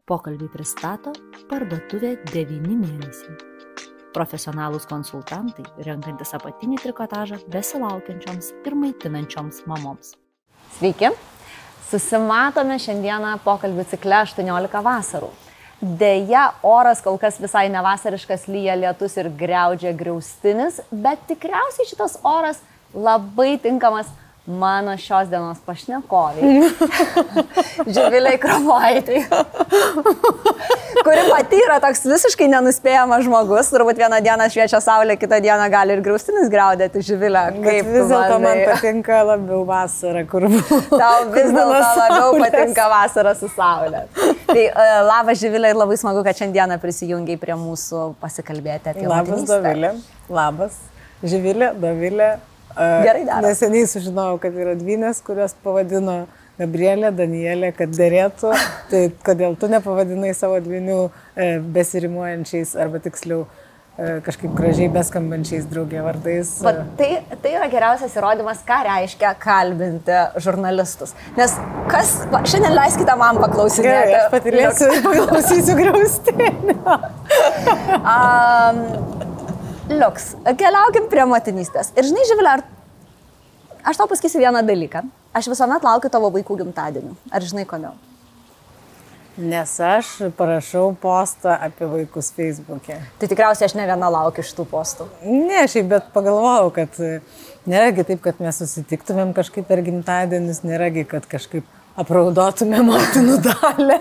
Pokalbį pristato parduotuvė 9 mėnesiai. Profesionalūs konsultantai, renkantis apatinį trikotažą besilaukiančioms ir maitinančioms mamoms. Sveiki! Susimatome šiandieną pokalbių cikle 18 vasarų. Deja, oras kol kas visai nevasariškas, lyja lietus ir griaudžia griaustinis, bet tikriausiai šitas oras labai tinkamas mano šios dienos pašnekoviai. Živilei Kropaitei, kuri pati yra toks visiškai nenuspėjamas žmogus. Turbūt vieną dieną šviečia saulė, kitą dieną gali ir griaustinis griaudėti. Živilė, kaip vis dėlto man patinka labiau vasara, kur buvo. Tau vis dėlto labiau patinka vasara su saulė. Tai labas Živilė ir labai smagu, kad šiandieną prisijungiai prie mūsų pasikalbėti apie motinystę. Labas Dovilė, labas Živilė, Dovilė. Gerai daro. Neseniai sužinojau, kad yra dvynės, kurios pavadino Gabrielė, Danielė, kad derėtų. Tai kodėl tu nepavadinai savo dvynių besirimuojančiais arba tiksliau kažkaip gražiai beskambančiais draugė vardais? Tai yra geriausias įrodymas, ką reiškia kalbinti žurnalistus. Nes šiandien leiskite man paklausinėti. Gerai, aš patylėsiu ir paklausysiu griaustinio. Liuks, keliaukim prie motinystės. Ir žinai, Živilė, aš tau pasakysiu vieną dalyką. Aš visuomet laukiu tavo vaikų gimtadienių. Ar žinai kodėl? Nes aš parašau postą apie vaikus Facebook'e. Tai tikriausiai aš ne viena laukiu šitų postų. Ne, šiaip, bet pagalvojau, kad nėragi taip, kad mes susitiktumėm kažkaip per gimtadienius, nėragi, kad kažkaip apraudotumėm motinų dalį.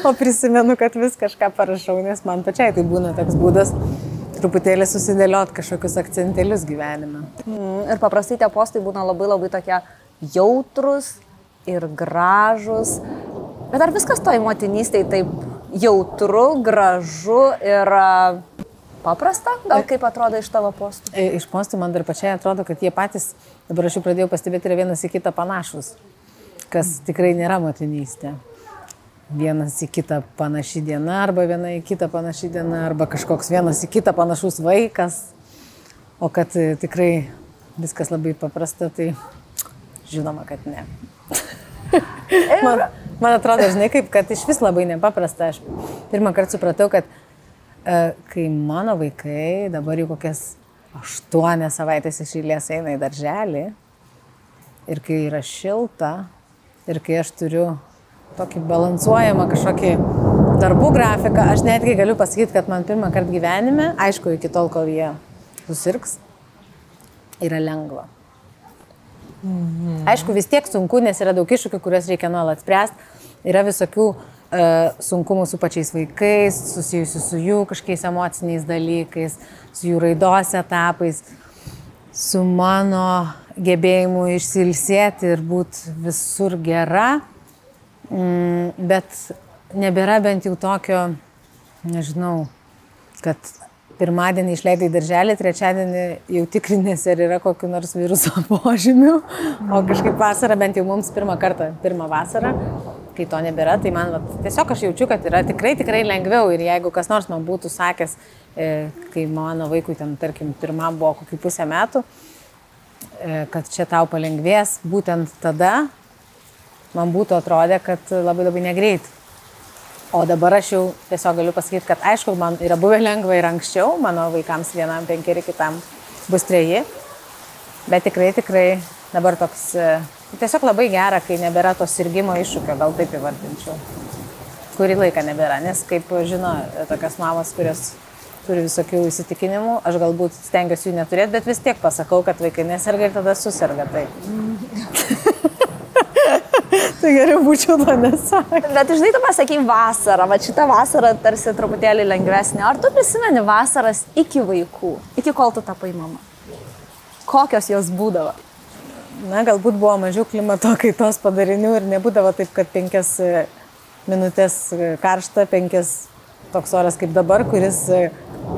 O prisimenu, kad vis kažką parašau, nes man pačiai tai būna toks būdas truputėlį susidėliot kažkokius akcentėlius gyvenime. Ir paprastai tie postai būna labai tokie jautrus ir gražus. Bet ar viskas toj motinystėj taip jautru, gražu ir paprasta? Gal kaip atrodo iš tavo postų? Iš postų man dar pačiai atrodo, kad jie patys, dabar aš jau pradėjau pastebėti, yra vienas į kitą panašus, kas tikrai nėra motinystė. Vienas į kitą panaši diena, arba viena į kitą panaši diena, arba kažkoks vienas į kitą panašus vaikas. O kad tikrai viskas labai paprasta, tai žinoma, kad ne. Man atrodo, žinai, kaip, kad iš vis labai nepaprasta. Aš pirmą kartą supratau, kad kai mano vaikai dabar jau kokias 8 savaitės iš eilės eina į darželį ir kai yra šilta ir kai aš turiu tokį balansuojamą kažkokį darbų grafiką, aš netgi galiu pasakyti, kad man pirmą kartą gyvenime, aišku, iki tol, kol jie susirgs, yra lengva. Aišku, vis tiek sunku, nes yra daug iššūkių, kuriuos reikia nuolat spręsti. Yra visokių sunkumų su pačiais vaikais, susijusių su jų kažkokiais emociniais dalykais, su jų raidos etapais, su mano gebėjimu išsiilsėti ir būti visur gera. Bet nebėra bent jau tokio, nežinau, kad pirmadienį išleidai darželį, trečiadienį jau tikrinėsi, ar yra kokiu nors viruso požymių, o kažkaip vasarą, bent jau mums pirmą vasarą, kai to nebėra, tai man tiesiog aš jaučiu, kad yra tikrai lengviau ir jeigu kas nors man būtų sakęs, kai mano vaikui ten, tarkim, pirmam buvo kokių pusę metų, kad čia tau palengvės, būtent tada man būtų atrodę, kad labai negreit. O dabar aš jau tiesiog galiu pasakyti, kad aišku, man yra buvę lengva ir anksčiau, mano vaikams vienam 5, kitam bus 3, bet tikrai dabar toks, tiesiog labai gera, kai nebėra to sirgimo iššūkio, gal taip įvardinčiau. Kurį laiką nebėra, nes kaip žino tokios mamos, kurios turi visokių įsitikinimų, aš galbūt stengiuosi jų neturėti, bet vis tiek pasakau, kad vaikai neserga ir tada suserga taip. Tai geriau būčiau to nesakęs. Bet žinai, tu pasakai vasarą, va šitą vasarą tarsi truputėlį lengvesnė. Ar tu prisimeni vasaras iki vaikų, iki kol tu tapai mama? Kokios jos būdavo? Na, galbūt buvo mažiau klimato kaitos padarinių ir nebūdavo taip, kad 5 minutės karšta, 5 toks oras kaip dabar, kuris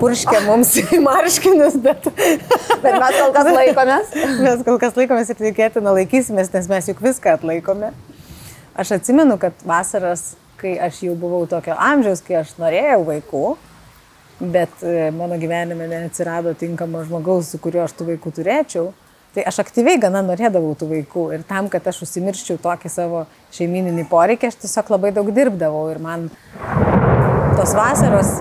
purškia mums į marškinius, bet mes kol kas laikomės. Mes kol kas laikomės ir tikėtina laikysimės, nes mes juk viską atlaikome. Aš atsimenu, kad vasaras, kai aš jau buvau tokio amžiaus, kai aš norėjau vaikų, bet mano gyvenime neatsirado tinkamo žmogaus, su kuriuo aš tų vaikų turėčiau, Tai aš aktyviai gana norėdavau tų vaikų ir tam, kad aš užsimirščiau tokį savo šeimininį poreikį, aš tiesiog labai daug dirbdavau ir man tos vasaros,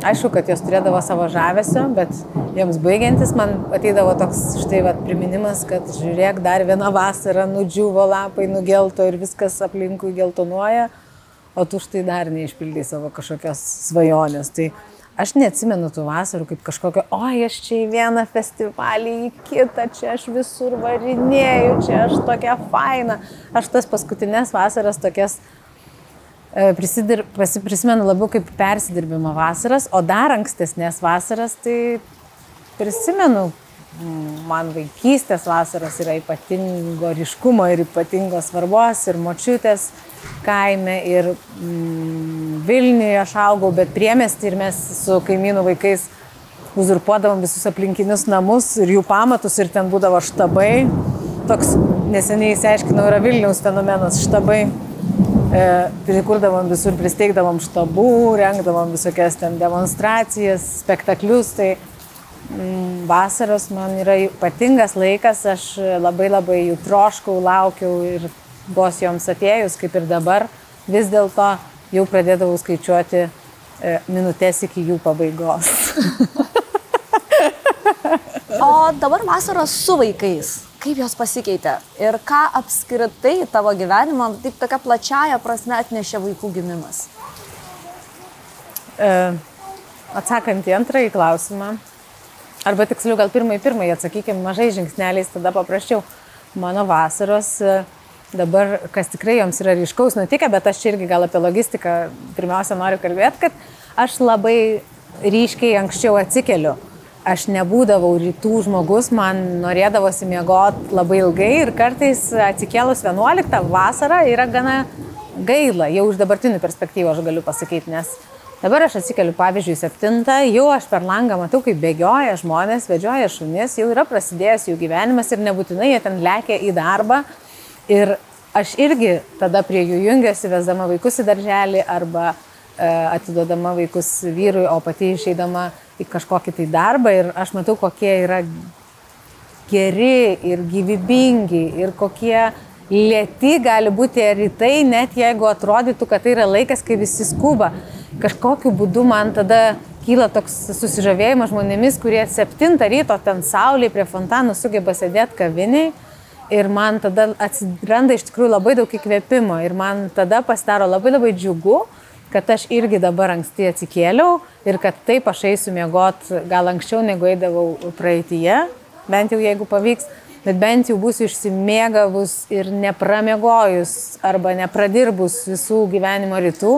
aišku, kad jos turėdavo savo žavesio, bet joms baigiantis man ateidavo toks štai priminimas, kad žiūrėk, dar viena vasara, nudžiuvo lapai, nugelto ir viskas aplinkui geltonuoja, o tu štai dar neišpildai savo kažkokios svajonės. Tai aš neatsimenu tų vasarų kaip kažkokio, oi, aš čia į vieną festivalį, į kitą, čia aš visur varinėju, čia aš tokia faina. Aš tas paskutinės vasaras tokias prisimenu labiau kaip persidirbimo vasaras, o dar ankstesnės vasaras, tai prisimenu, man vaikystės vasaros yra ypatingo ryškumo ir ypatingos svarbos ir močiutės kaime ir Vilniuje aš augau, bet priemiestį ir mes su kaimynų vaikais uzurpuodavom visus aplinkinius namus ir jų pamatus ir ten būdavo štabai. Toks neseniai įsiaiškinau yra Vilniaus fenomenas štabai. Prikurdavom visur, pristeigdavom štabų, rengdavom visokias ten demonstracijas, spektaklius. Tai vasaros man yra ypatingas laikas, aš labai jų troškau, laukiau ir vos joms atėjus, kaip ir dabar, vis dėlto jau pradėdavau skaičiuoti minutės iki jų pabaigos. O dabar vasaros su vaikais, kaip jos pasikeitė ir ką apskritai tavo gyvenimą, taip tokia plačiaja prasme atnešė vaikų gimimas? Atsakant į antrąjį klausimą, arba tiksliau gal pirmąjį atsakykime mažai žingsneliais, tada paprasčiau. Mano vasaros dabar, kas tikrai joms yra ryškaus nutikę, bet aš čia irgi gal apie logistiką pirmiausia noriu kalbėti, kad aš labai ryškiai anksčiau atsikeliu. Aš nebūdavau rytų žmogus, man norėdavosi miegoti labai ilgai ir kartais atsikėlus 11 vasarą yra gana gaila, jau iš dabartinių perspektyvų aš galiu pasakyti, nes dabar aš atsikeliu pavyzdžiui 7, jau aš per langą matau, kaip bėgioja žmonės, vedžioja šunis, jau yra prasidėjęs jų gyvenimas ir nebūtinai jie ten lekia į darbą. Ir aš irgi tada prie jų jungiuosi, vesdama vaikus į darželį arba atiduodama vaikus vyrui, o pati išeidama į kažkokį tai darbą. Ir aš matau, kokie yra geri ir gyvybingi ir kokie lėti gali būti rytai, net jeigu atrodytų, kad tai yra laikas, kai visi skuba. Kažkokiu būdu man tada kyla toks susižavėjimas žmonėmis, kurie 7 ryto ten saulėje prie fontanų sugeba sėdėti kaviniai. Ir man tada atsiranda iš tikrųjų labai daug įkvėpimo ir man tada pasidaro labai džiugu, kad aš irgi dabar anksti atsikėliau ir kad taip aš eisiu miegoti gal anksčiau negu eidavau praeityje, bent jau jeigu pavyks, bet bent jau būsiu išsimėgavus ir nepramiegojus arba nepradirbus visų gyvenimo rytų.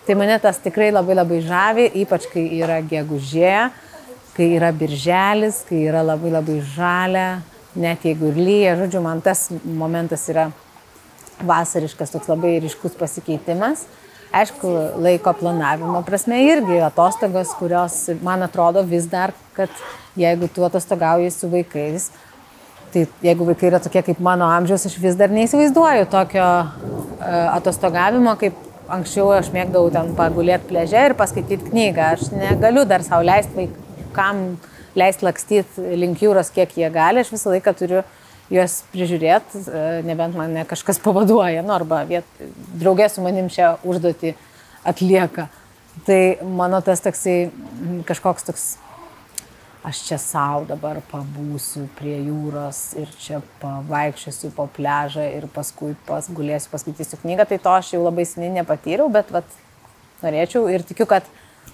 Tai mane tas tikrai labai žavi, ypač kai yra gegužė, kai yra birželis, kai yra labai žalia. Net jeigu ir lyja, žodžiu, man tas momentas yra vasariškas, toks labai ryškus pasikeitimas. Aišku, laiko planavimo prasme irgi atostogos, kurios man atrodo vis dar, kad jeigu tu atostogauji su vaikais, tai jeigu vaikai yra tokie kaip mano amžiaus, aš vis dar neįsivaizduoju tokio atostogavimo, kaip anksčiau aš mėgdavau ten pagulėti pliaže ir paskaityti knygą. Aš negaliu dar sau leisti vaikam leisti lakstyti link jūros, kiek jie gali. Aš visą laiką turiu juos prižiūrėti, nebent mane kažkas pavaduoja, arba draugė su manim šią užduotį atlieka. Tai mano tas toksai kažkoks toks, aš čia savo dabar pabūsiu prie jūros ir čia pavaikščiosiu po pliažą ir paskui gulėsiu, paskaitysiu knygą, tai to aš jau labai seniai nepatyriau, bet norėčiau ir tikiu, kad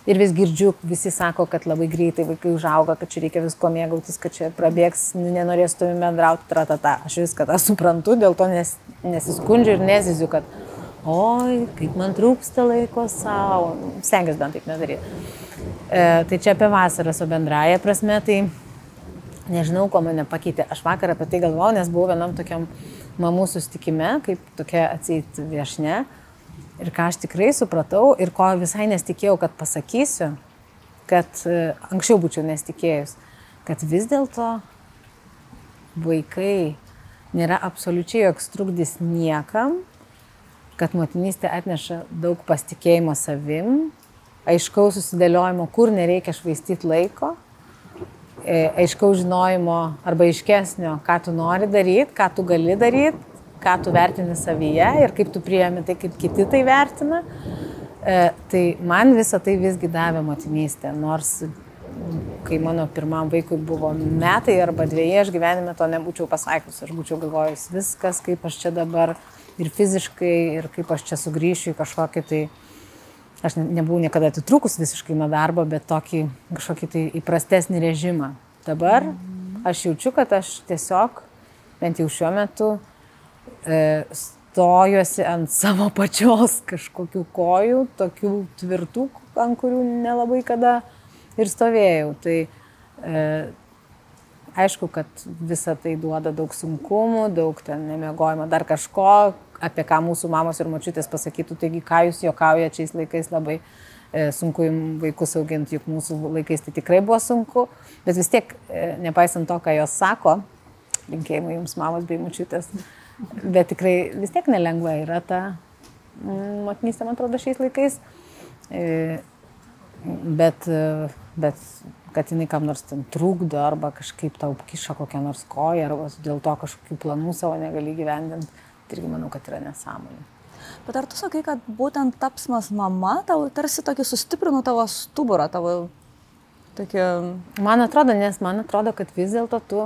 ir vis girdžiu, visi sako, kad labai greitai vaikai užauga, kad čia reikia visko mėgautis, kad čia prabėgs, nenorės su tavimi bendrauti, tratata. Aš viską tą suprantu, dėl to nesiskundžiu ir neziziu, kad oi, kaip man trūksta laiko savo. Stengiuosi bent taip nedaryti. Tai čia apie vasaras, o bendraja prasme, tai nežinau, ko mane pakeitė. Aš vakar apie tai galvojau, nes buvau vienam tokiam mamų susitikime, kaip tokia atseit viešne. Ir ką aš tikrai supratau ir ko visai nesitikėjau, kad pasakysiu, kad anksčiau būčiau nesitikėjus, kad vis dėlto vaikai nėra absoliučiai joks trukdys niekam, kad motinystė atneša daug pasitikėjimo savim, aiškaus susidėliojimo, kur nereikia švaistyti laiko aiškaus žinojimo arba aiškesnio, ką tu nori daryti, ką tu gali daryti, ką tu vertini savyje ir kaip tu priėmi tai, kaip kiti tai vertina. Tai man visą tai visgi davė motinystė, nors kai mano pirmam vaikui buvo metai arba 2, aš gyvenime to nebūčiau pasakius, aš būčiau galvojus viskas, kaip aš čia dabar ir fiziškai, ir kaip aš čia sugrįšiu į kažkokį tai, aš nebuvau niekada atitrūkus visiškai nuo darbo, bet kažkokį tai įprastesnį režimą. Dabar aš jaučiu, kad aš tiesiog, bent jau šiuo metu, stojuosi ant savo pačios kažkokių kojų, tokių tvirtų, ant kurių nelabai kada ir stovėjau. Tai aišku, kad visa tai duoda daug sunkumų, daug ten nemiegojimo, dar kažko, apie ką mūsų mamos ir močiutės pasakytų, taigi ką jūs juokaujate šiais laikais, labai sunku vaikus auginti, juk mūsų laikais tai tikrai buvo sunku, bet vis tiek, nepaisant to, ką jos sako, linkėjimai jums mamos bei močiutės, bet tikrai vis tiek nelengva yra ta motinystė, man atrodo, šiais laikais. Bet kad jinai kam nors ten trukdo arba kažkaip tau kiša kokią nors koją arba dėl to kažkokių planų savo negali gyvendinti, tai irgi manau, kad yra nesąmonė. Bet ar tu sakai, kad būtent tapsmas mama tau tarsi tokį sustiprino tavo stuburą, tavo tokį... Man atrodo, kad vis dėlto tu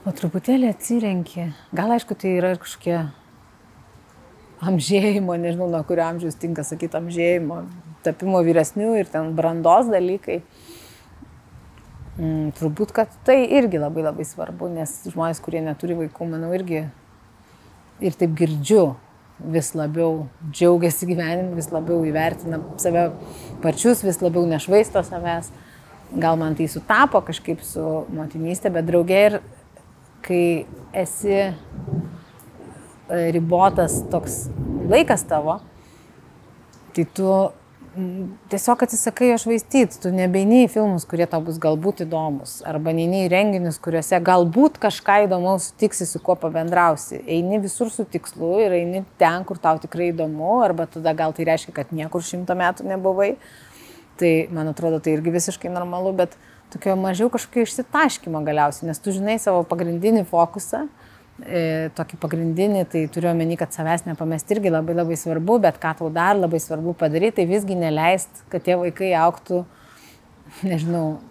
po truputėlį atsirenki. Gal aišku, tai yra kažkokie amžėjimo, nežinau, nuo kurio amžiaus tinka sakyti amžėjimo, tapimo vyresnių ir ten brandos dalykai. Turbūt, kad tai irgi labai labai svarbu, nes žmonės, kurie neturi vaikų, manau, irgi ir taip girdžiu, vis labiau džiaugiasi gyvenimu, vis labiau įvertina save pačius, vis labiau nešvaisto savęs. Gal man tai sutapo kažkaip su motinystė, bet draugė ir kai esi ribotas toks laikas tavo, tai tu tiesiog atsisakai jo švaistyti, tu nebeini į filmus, kurie tau bus galbūt įdomus, arba neini į renginius, kuriuose galbūt kažką įdomaus sutiksi, su kuo pabendrausi. Eini visur su tikslu ir eini ten, kur tau tikrai įdomu, arba tada gal tai reiškia, kad niekur 100 metų nebuvai. Tai, man atrodo, tai irgi visiškai normalu, bet tokio mažiau kažkokio išsitaškymo galiausiai, nes tu žinai savo pagrindinį fokusą, tokį pagrindinį, tai turiu omeny, kad savęs nepamesti irgi labai labai svarbu, bet ką tau dar labai svarbu padaryti, tai visgi neleist, kad tie vaikai augtų, nežinau,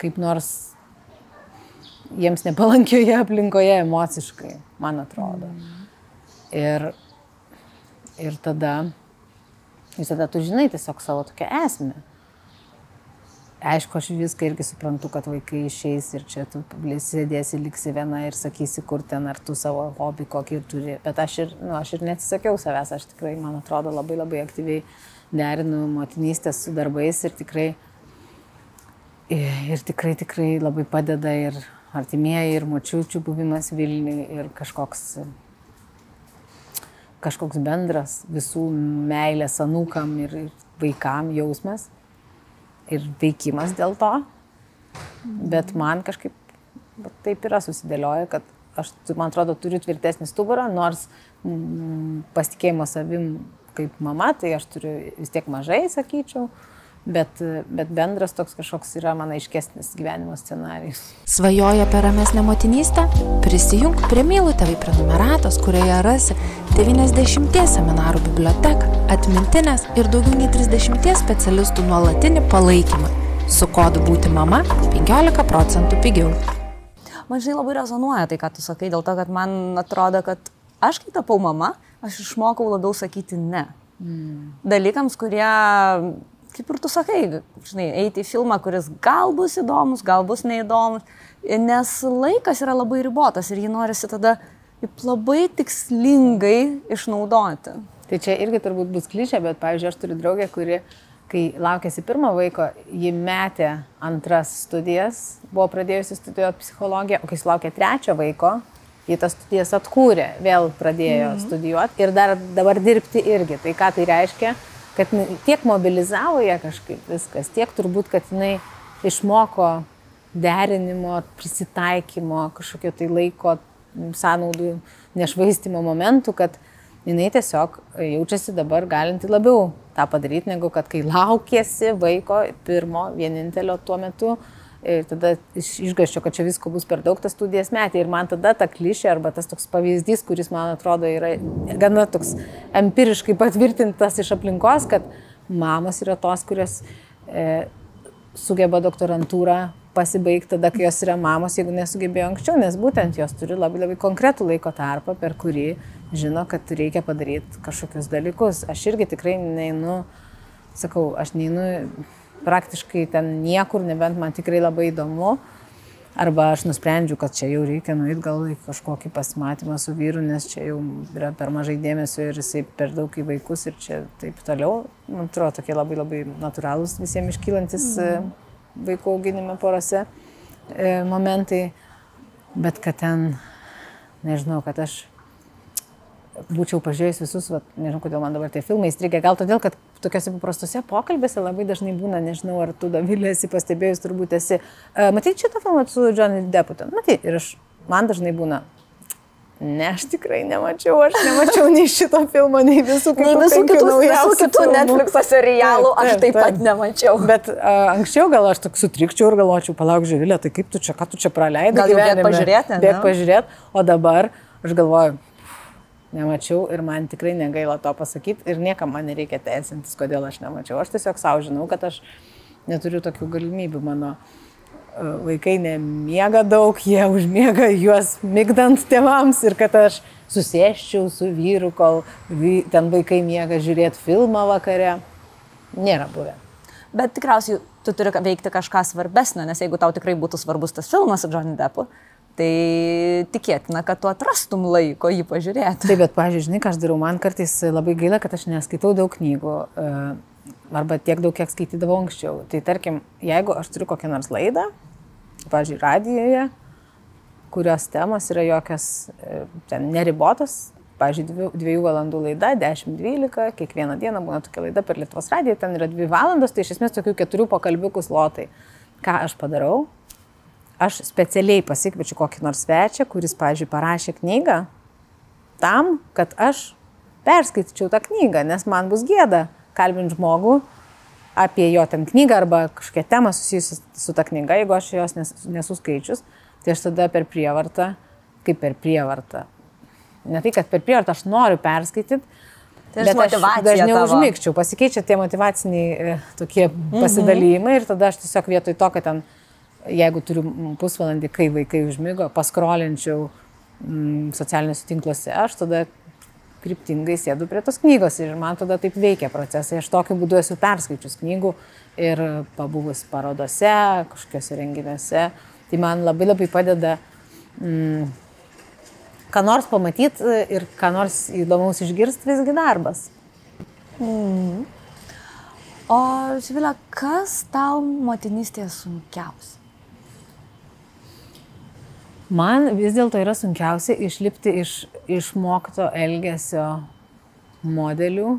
kaip nors jiems nepalankioje aplinkoje emociškai, man atrodo. Ir tada tu žinai tiesiog savo tokią esmę. Aišku, aš viską irgi suprantu, kad vaikai išeis ir čia tu sėdėsi, liksi viena ir sakysi, kur ten, ar tu savo hobį kokį turi. Bet aš ir neatsisakiau savęs, aš tikrai, man atrodo, labai labai aktyviai derinu motinystės su darbais ir tikrai labai padeda ir artimieji, ir močiučių buvimas Vilniuje, ir kažkoks bendras visų meilės anūkam ir vaikam jausmas. Ir veikimas dėl to, bet man kažkaip taip yra susidėlioja, kad aš, man atrodo, turiu tvirtesnį stuburą, nors pasitikėjimo savim kaip mama, tai aš turiu vis tiek mažai, sakyčiau, bet bendras toks kažkoks yra man aiškesnis gyvenimo scenarijus. Svajoji apie ramesnę motinystę? Prisijunk prie Mylų tėvai prenumeratos, kurioje rasi 90 seminarų biblioteką, atmintinės ir daugiau nei 30 specialistų nuolatinį palaikymą. Su kodu būti mama 15% pigiau. Man žinai labai rezonuoja tai, ką tu sakai, dėl to, kad man atrodo, kad aš kai tapau mama, aš išmokau labiau sakyti ne. Dalykams, kurie, kaip ir tu sakai, žinai, eiti į filmą, kuris gal bus įdomus, gal bus neįdomus, nes laikas yra labai ribotas ir jį norisi tada labai tikslingai išnaudoti. Tai čia irgi turbūt bus klišė, bet, pavyzdžiui, aš turiu draugę, kuri, kai laukėsi pirmo vaiko, ji metė antras studijas, buvo pradėjusi studijuoti psichologiją, o kai sulaukė trečio vaiko, ji tas studijas atkūrė, vėl pradėjo studijuoti ir dabar dirbti irgi. Tai ką tai reiškia? Kad tiek mobilizavo ją kažkaip viskas, tiek turbūt, kad jinai išmoko derinimo, prisitaikymo, kažkokio tai laiko sąnaudų nešvaistimo momentų, kad jinai tiesiog jaučiasi dabar galinti labiau tą padaryti, negu kad kai laukėsi vaiko pirmo, vienintelio tuo metu. Ir tada išgąsčio, kad čia visko bus per daug, tas studijas metė. Ir man tada ta klišė arba tas toks pavyzdys, kuris, man atrodo, yra gana toks empiriškai patvirtintas iš aplinkos, kad mamos yra tos, kurios sugeba doktorantūrą pasibaigti tada, kai jos yra mamos, jeigu nesugebėjo anksčiau, nes būtent jos turi labai labai konkretų laiko tarpą, per kurį žino, kad reikia padaryti kažkokius dalykus. Aš irgi tikrai neinu, sakau, aš neinu praktiškai ten niekur, nebent man tikrai labai įdomu. Arba aš nusprendžiu, kad čia jau reikia nueiti gal į kažkokį pasimatymą su vyru, nes čia jau yra per mažai dėmesio ir jisai per daug į vaikus ir čia taip toliau. Man atrodo, tokie labai labai natūralūs visiems iškylantis vaikų auginime porose momentai. Bet kad ten, nežinau, kad aš būčiau pažiūrėjus visus, nežinau, kodėl man dabar tie filmai įstrigė, gal todėl, kad tokiuose paprastose pokalbėse labai dažnai būna, nežinau, ar tu, Dovilė, esi pastebėjus, turbūt esi. Matai šitą filmą su Johnny Deppu ten? Matai, ir man dažnai būna, ne, aš tikrai nemačiau nei šito filmo, nei visų kitų Netflix'o serialų, aš taip pat nemačiau. Bet anksčiau gal aš toks sutrikčiau ir galvočiau, palauk, Živilė, tai kaip tu čia, ką tu čia praleidai? Gal jau bėg pažiūrėti, o dabar aš galvoju, nemačiau ir man tikrai negaila to pasakyti ir niekam man nereikia teisintis, kodėl aš nemačiau. Aš tiesiog savo žinau, kad aš neturiu tokių galimybių. Mano vaikai nemiega daug, jie užmiega juos migdant tėvams ir kad aš susėsčiau su vyru, kol ten vaikai miega žiūrėti filmą vakare. Nėra buvę. Bet tikriausiai tu turi veikti kažką svarbesnio, nes jeigu tau tikrai būtų svarbus tas filmas su Johnny Deppu, tai tikėtina, kad tu atrastum laiko jį pažiūrėti. Taip, bet, pavyzdžiui, žinai, ką aš darau, man kartais labai gaila, kad aš neskaitau daug knygų, arba tiek daug, kiek skaitydavau anksčiau. Tai tarkim, jeigu aš turiu kokią nors laidą, pavyzdžiui, radijoje, kurios temos yra jokios ten neribotos, pavyzdžiui, 2 valandų laida, 10-12, kiekvieną dieną būna tokia laida per Lietuvos radiją, ten yra 2 valandos, tai iš esmės tokių 4 pokalbiukų slotai. Ką aš padarau? Aš specialiai pasikviečiu kokį nors svečią, kuris, pavyzdžiui, parašė knygą tam, kad aš perskaityčiau tą knygą, nes man bus gėda kalbinti žmogų apie jo ten knygą arba kažkokią temą susijusią su ta knyga, jeigu aš jos nesu skaičius, tai aš tada per prievartą, ne tai, kad per prievartą aš noriu perskaityti, bet aš dažniau užmigčiau, pasikeičia tie motyvaciniai tokie pasidalymai ir tada aš tiesiog vietoj to, kad ten jeigu turiu pusvalandį, kai vaikai užmigo, paskrolinčiau socialiniuose tinkluose, aš tada kryptingai sėdu prie tos knygos ir man tada taip veikia procesai. Aš tokiu būdu esu perskaičius knygų ir pabuvus parodose, kažkokiuose renginiuose. Tai man labai labai padeda ką nors pamatyti ir ką nors įdomaus išgirsti visgi darbas. O, Živilė, kas tau motinystėje sunkiausia? Man vis dėlto yra sunkiausia išlipti iš išmokto elgesio modelių,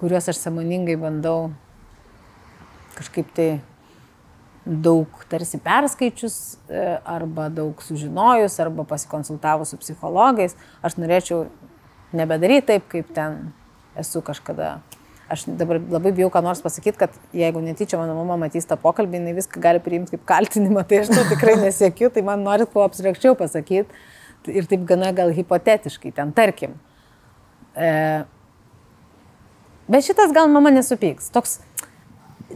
kuriuos aš sąmoningai bandau kažkaip tai daug tarsi perskaičius arba daug sužinojus arba pasikonsultavus su psichologais. Aš norėčiau nebedaryti taip, kaip ten esu kažkada. Aš dabar labai bijau ką nors pasakyti, kad jeigu netyčia mano mama matys tą pokalbį, jinai viską gali priimti kaip kaltinimą, tai aš to tikrai nesiekiu, tai man norit kuo abstrakčiau pasakyti ir taip gana gal hipotetiškai, ten tarkim. Bet šitas gal mama nesupyks. Toks,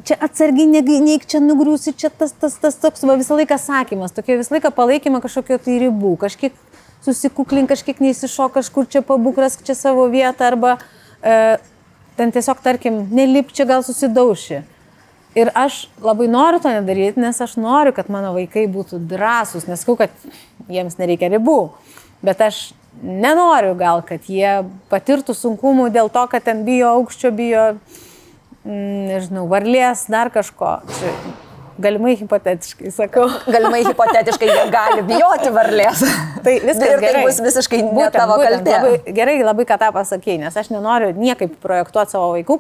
čia atsargiai neik, čia nugriūsi, čia tas toks visą laiką sakymas, tokia visą laiką palaikymą kažkokio tai ribų, kažkiek susikuklink, kažkiek neįsišok, kažkur čia pabūk, rask čia savo vietą arba ten tiesiog, tarkim, nelip čia gal susidauši. Ir aš labai noriu to nedaryti, nes aš noriu, kad mano vaikai būtų drąsūs, nesakau, kad jiems nereikia ribų, bet aš nenoriu gal, kad jie patirtų sunkumų dėl to, kad ten bijo aukščio, bijo, nežinau, varlės, dar kažko. galimai hipotetiškai sakau. Galimai hipotetiškai jie gali bijoti varlės. Tai viskas ir gerai. Tai bus visiškai ne tavo kaltė. Labai ką tą pasakei, nes aš nenoriu niekaip projektuoti savo vaikų,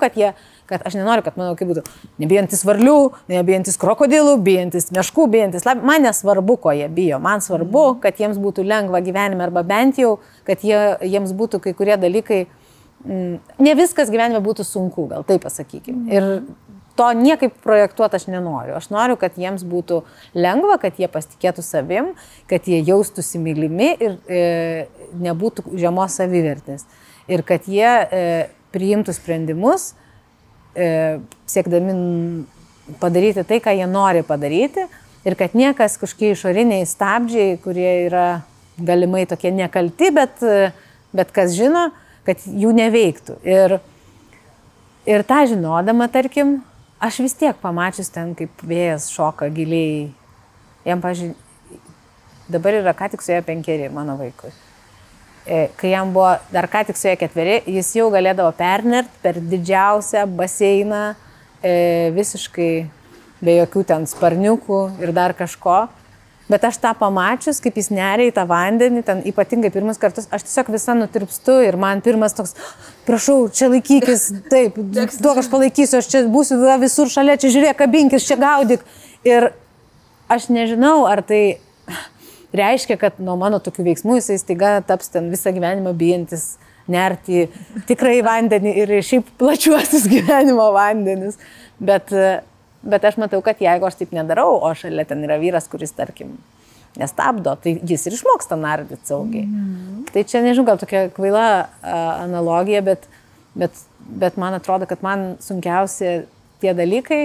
kad aš nenoriu, kad mano vaikai būtų nebijantis varlių, nebijantis krokodilų, bijantis meškų, bijantis lapų. Man nesvarbu, ko jie bijo. Man svarbu, kad jiems būtų lengva gyvenime arba bent jau, kad jiems būtų kai kurie dalykai, ne viskas gyvenime būtų sunku, gal taip pasakykime. Ir to niekaip projektuoti aš nenoriu. Aš noriu, kad jiems būtų lengva, kad jie pasitikėtų savim, kad jie jaustųsi mylimi ir nebūtų žemos savivertės. Ir kad jie priimtų sprendimus, siekdami padaryti tai, ką jie nori padaryti. Ir kad niekas kažkokie išoriniai stabdžiai, kurie yra galimai tokie nekalti, bet kas žino, kad jų neveiktų. Ir tą žinodama, tarkim, aš vis tiek pamačius ten, kaip vėjas šoka giliai. Jam, pažiūrėjau, dabar yra ką tik suėjo 5 mano vaikui. Kai jam buvo dar ką tik suėjo 4, jis jau galėdavo pernert per didžiausią baseiną, visiškai be jokių ten sparniukų ir dar kažko. Bet aš tą pamačius, kaip jis neria į tą vandenį, ten ypatingai pirmus kartus, aš tiesiog visa nutirpstu ir man pirmas toks, prašau, čia laikykis, taip, duok aš palaikysiu, aš čia būsiu visur šalia, čia žiūrėk, kabinkis, čia gaudyk. Ir aš nežinau, ar tai reiškia, kad nuo mano tokių veiksmų jisai staiga taps ten visą gyvenimą bijantis nerti tikrai vandenį ir šiaip plačiuosius gyvenimo vandenis. Bet aš matau, kad jeigu aš taip nedarau, o šalia ten yra vyras, kuris, tarkim, nestabdo, tai jis ir išmoksta nardyti saugiai. Tai čia, nežinau, gal tokia kvaila analogija, bet man atrodo, kad man sunkiausia tie dalykai,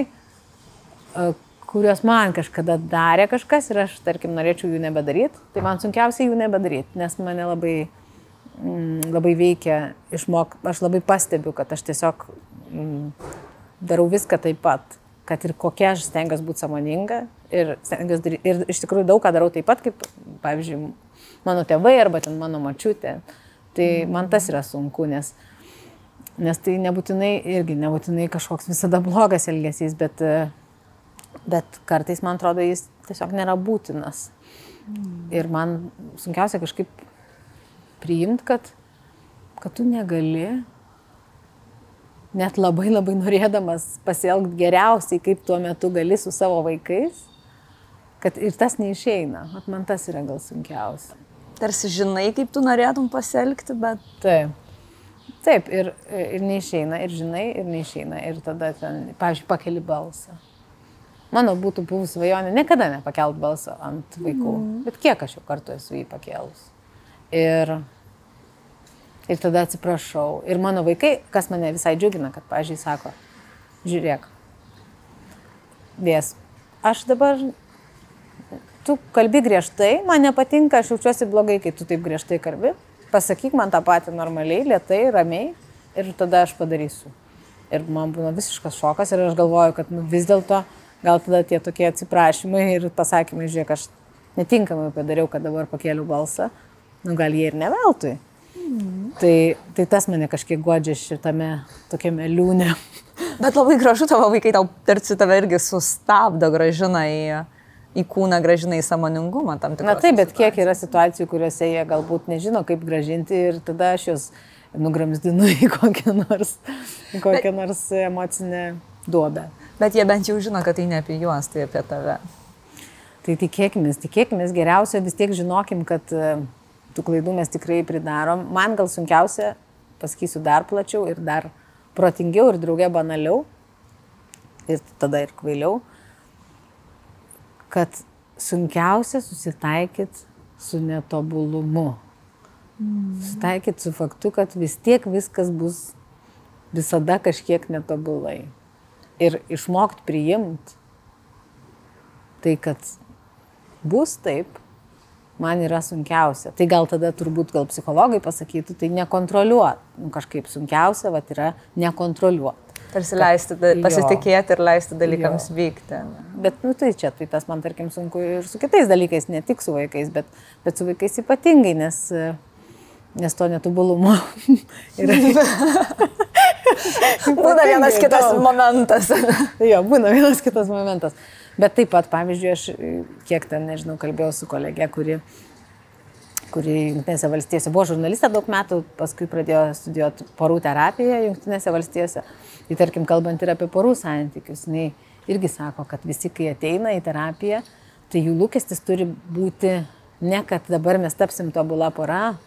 kuriuos man kažkada darė kažkas ir aš, tarkim, norėčiau jų nebedaryti, tai man sunkiausia jų nebedaryti, nes mane labai veikia aš labai pastebiu, kad aš tiesiog darau viską taip pat. Kad ir kokia aš stengiuosi būti sąmoninga ir iš tikrųjų daug ką darau taip pat, kaip, pavyzdžiui, mano tėvai arba ten mano močiutė. Tai man tas yra sunku, nes tai nebūtinai kažkoks visada blogas elgesys, bet kartais man atrodo jis tiesiog nėra būtinas. Ir man sunkiausia kažkaip priimti, kad tu negali net labai norėdamas pasielgti geriausiai, kaip tuo metu gali su savo vaikais, kad ir tas neišeina. Man tas yra gal sunkiausia. Tarsi žinai, kaip tu norėtum pasielgti, bet... Taip, ir neišeina, ir žinai, ir neišeina. Ir tada ten, pavyzdžiui, pakeli balsą. Mano būtų buvus svajonė niekada nepakelt balsą ant vaikų, bet kiek aš jau kartu esu jį pakėlus. Ir tada atsiprašau. Ir mano vaikai, kas mane visai džiugina, kad, pavyzdžiui, sako, žiūrėk, Dės, aš dabar, tu kalbi griežtai, man nepatinka, aš jaučiuosi blogai, kai tu taip griežtai kalbi. Pasakyk man tą patį normaliai, lėtai, ramiai ir tada aš padarysiu. Ir man būna visiškas šokas ir aš galvoju, kad vis dėlto gal tada tie tokie atsiprašymai ir pasakymai, žiūrėk, aš netinkamai padariau, kad dabar pakėliau balsą, gal jie ir neveltui. Tai tas mane kažkiek guodžia šitame tokiame liūne. Bet labai gražu, tavo vaikai tau tarsi tave irgi sustabdo, grąžina į kūną, grąžina į sąmoningumą tam tikrą. Na taip, bet kiek yra situacijų, kuriuose jie galbūt nežino, kaip grąžinti ir tada aš juos nugramzdinu į kokią nors emocinę duobę. Bet jie bent jau žino, kad tai ne apie juos, tai apie tave. Tai tikėkimės geriausia, vis tiek žinokim, kad tų klaidų mes tikrai pridarom. Man gal sunkiausia, pasakysiu dar plačiau ir dar protingiau ir drauge banaliau ir tada ir kvailiau, kad sunkiausia susitaikyti su netobulumu. Susitaikyti su faktu, kad vis tiek viskas bus visada kažkiek netobulai. Ir išmokti priimti tai, kad bus taip, man yra sunkiausia. Tai gal tada turbūt psichologai pasakytų, tai nekontroliuot. Kažkaip sunkiausia yra nekontroliuot. Tarsi leisti, pasitikėti ir leisti dalykams vykti. Bet tai tas man tarkim sunku ir su kitais dalykais, ne tik su vaikais, bet su vaikais ypatingai, nes to netobulumo yra. Būna vienas kitas momentas. Jo, būna vienas kitas momentas. Bet taip pat, pavyzdžiui, aš kiek ten, nežinau, kalbėjau su kolegė, kuri Jungtinėse valstijose buvo žurnalistė daug metų, paskui pradėjo studijuoti porų terapiją Jungtinėse valstijose. Tai tarkim, kalbant ir apie porų santykius, jinai irgi sako, kad visi, kai ateina į terapiją, tai jų lūkestis turi būti ne, kad dabar mes tapsim tobula pora,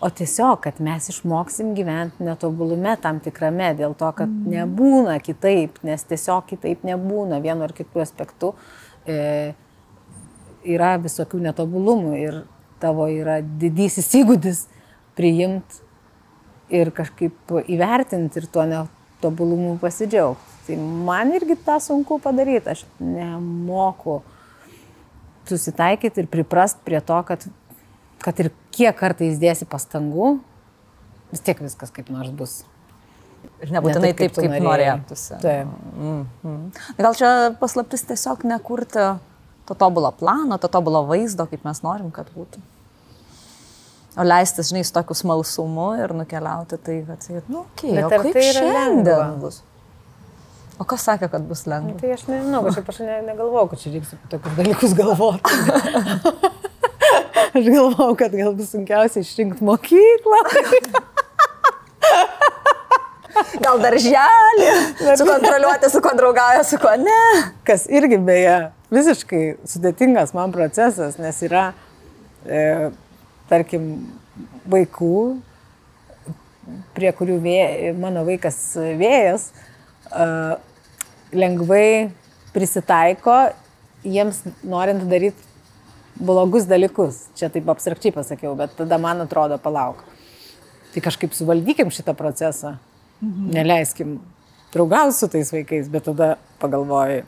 o tiesiog, kad mes išmoksim gyventi netobulume tam tikrame, dėl to, kad nebūna kitaip, nes tiesiog kitaip nebūna vienu ar kitu aspektu. Yra visokių netobulumų ir tavo yra didysis įgūdis priimti ir kažkaip įvertinti ir tuo netobulumu pasidžiaugti. Tai man irgi tą sunku padaryti, aš nemoku susitaikyti ir priprast prie to, kad ir kiek kartais dėsi pastangų, vis tiek viskas kaip nors bus. Ir nebūtinai taip, kaip norėtųsi. Gal čia paslaptis tiesiog nekurti to tobulo plano, to tobulo vaizdo, kaip mes norim, kad būtų. O leistis, žinai, su tokiu smalsumu ir nukeliauti tai, kad, o kaip tai šiandien bus? O kas sakė, kad bus lengva? Tai aš nežinau, aš negalvojau, kad čia reiks tokius dalykus galvoti. Aš galvojau, kad gal bus sunkiausia išrinkti mokyklą. Gal darželį, sukontroliuoti, su kuo draugauja, su kuo ne. Kas irgi beje visiškai sudėtingas man procesas, nes yra, tarkim, vaikų, prie kurių mano vaikas Vėjas, lengvai prisitaiko, jiems norint daryti blogus dalykus. Čia taip abstrakčiai pasakiau, bet tada man atrodo, palauk. Tai kažkaip suvaldykim šitą procesą, neleiskim draugauti su tais vaikais, bet tada pagalvoji,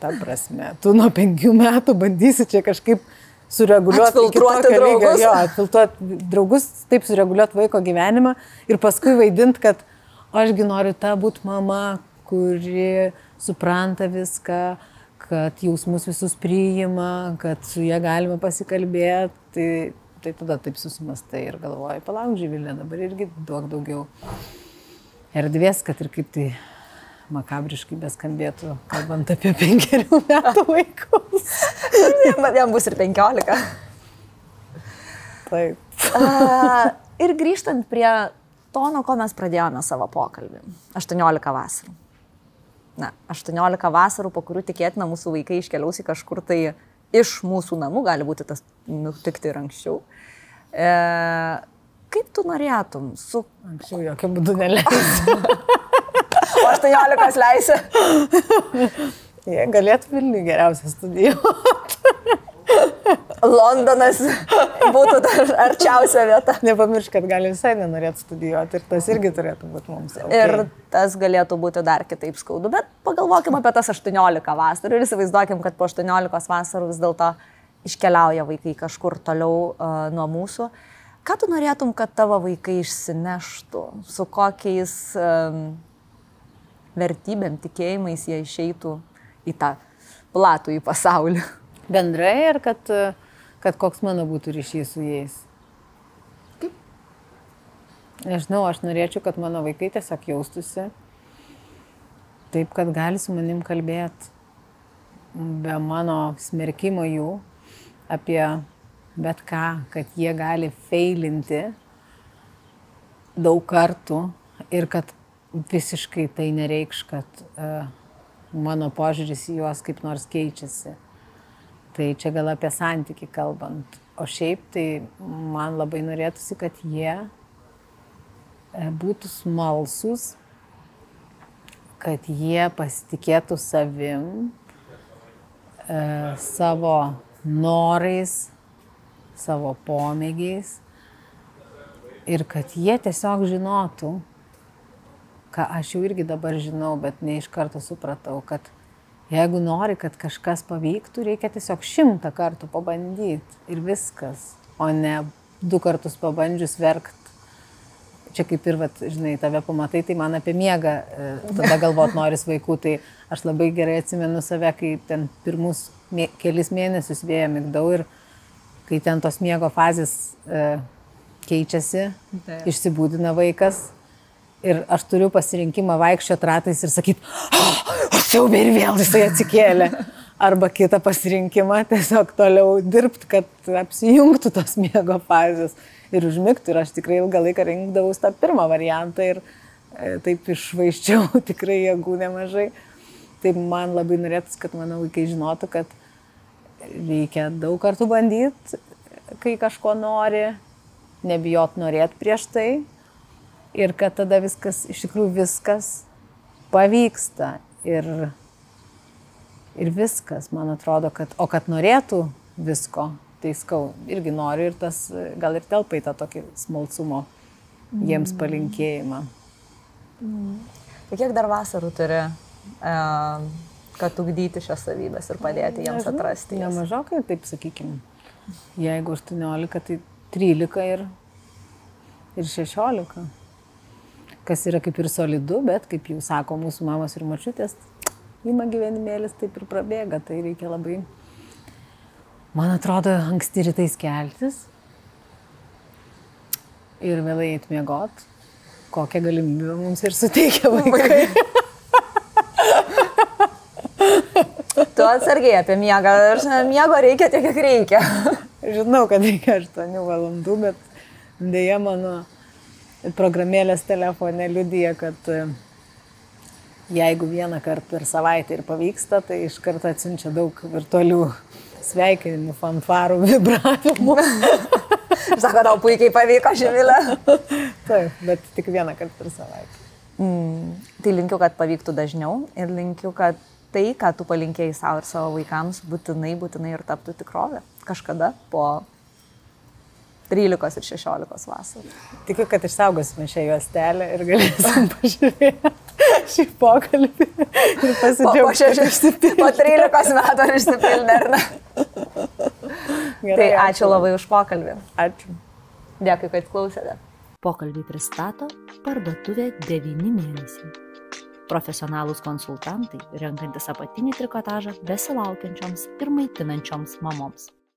ta prasme, tu nuo 5 metų bandysi čia kažkaip sureguliuoti atfiltruoti draugus. Atfiltruoti draugus, taip sureguliuoti vaiko gyvenimą ir paskui vaidinti, kad ašgi noriu ta būti mama, kuri supranta viską, kad jausmus visus priima, kad su jie galima pasikalbėti. Tai tada taip susimastai ir galvoji, palauk, Živilė, dabar irgi duok daugiau erdvės, kad ir kaip tai makabriškai beskambėtų, kalbant apie 5 metų vaikus. Jam bus ir 15. Taip. Ir grįžtant prie to, nuo ko mes pradėjome savo pokalbį. 18 vasarų. 18 vasarų, po kurių tikėtina mūsų vaikai iškeliaus į kažkur tai iš mūsų namų, gali būti tas nutikti ir anksčiau. Kaip tu norėtum su... Anksčiau jokių būdų neleisi. O 18 leisi? Jie galėtų Vilniui geriausia studijuoti. Londonas būtų arčiausia vieta. Nepamiršk, kad gali visai nenorėti studijuoti ir tas irgi turėtų būti mums. Okay. Ir tas galėtų būti dar kitaip skaudu, bet pagalvokim apie tas 18 vasarų ir įsivaizduokim, kad po 18 vasarų vis dėlto iškeliauja vaikai kažkur toliau nuo mūsų. Ką tu norėtum, kad tavo vaikai išsineštų? Su kokiais vertybėm, tikėjimais jie išeitų į tą platų į pasaulį? Bendrai ir kad koks mano būtų ryšys su jais. Kaip? Nežinau, aš norėčiau, kad mano vaikai tiesiog jaustųsi taip, kad gali su manim kalbėti be mano smerkimo jų apie bet ką, kad jie gali feilinti daug kartų ir kad visiškai tai nereikš, kad mano požiūris į juos kaip nors keičiasi. Tai čia gal apie santykį kalbant. O šiaip tai man labai norėtųsi, kad jie būtų smalsūs, kad jie pasitikėtų savim, savo norais, savo pomėgiais ir kad jie tiesiog žinotų, ką aš jau irgi dabar žinau, bet ne iš karto supratau, kad jeigu nori, kad kažkas pavyktų, reikia tiesiog 100 kartų pabandyti ir viskas, o ne 2 kartus pabandžius verkt. Čia kaip ir, žinai, tave pamatai, tai man apie miegą tada galvot noris vaikų, tai aš labai gerai atsimenu save, kai ten pirmus kelis mėnesius vėjo migdau ir kai ten tos miego fazės keičiasi, išsibūdina vaikas. Ir aš turiu pasirinkimą vaikščioti ratais ir sakyti, siaubė ir vėl jisai atsikėlė. arba kitą pasirinkimą, tiesiog toliau dirbti, kad apsijungtų tos miego fazės ir užmigtų. Ir aš tikrai ilgą laiką rinkdavau tą pirmą variantą ir taip išvaiščiau tikrai jėgų nemažai. Taip man labai norėtųsi, kad mano vaikai žinotų, kad reikia daug kartų bandyti, kai kažko nori, nebijot norėti prieš tai ir kad tada viskas, iš tikrųjų viskas pavyksta ir viskas, man atrodo, kad norėtų visko, tai skau irgi noriu ir tas gal ir telpa į tą tokį smalsumo jiems palinkėjimą. Tai kiek dar vasarų turi, kad ugdyti šios savybės ir padėti jiems atrasti? Nemažokai, taip sakykim. Jeigu 18, tai 13 ir 16. Kas yra kaip ir solidu, bet kaip jau sako mūsų mamos ir močiutės, ima gyvenimėlis taip ir prabėga, tai reikia labai, man atrodo, anksti rytais keltis ir vėlai eit miegot, kokią galimybę mums ir suteikia vaikai. Tu atsargiai apie miegą, miego reikia tiek, kiek reikia. Žinau, kad reikia 8 valandų, bet dėja mano programėlės telefone liudija, kad jeigu vieną kartą per savaitę ir pavyksta, tai iš karto atsiunčia daug virtualių sveikinimų, fanfarų, vibravimų. Sako, tau puikiai pavyko, Živilė. Taip, bet tik vieną kartą per savaitę. Tai linkiu, kad pavyktų dažniau ir linkiu, kad tai, ką tu palinkėjai savo ir savo vaikams, būtinai ir taptų tikrovė. Kažkada po 13 ir 16 vasarų. Tikiu, kad išsaugosime šią juostelę ir galėsim pažiūrėti šį pokalbį ir pasidžiaugti. Po 13 metų ar išsipildė, ar ne? Gerai, tai ačiū labai už pokalbį. Ačiū. Dėkui, kad klausėte. Pokalbį pristato parduotuvė 9 mėnesiai. Profesionalūs konsultantai, renkantis apatinį trikotažą besilaukiančioms ir maitinančioms mamoms.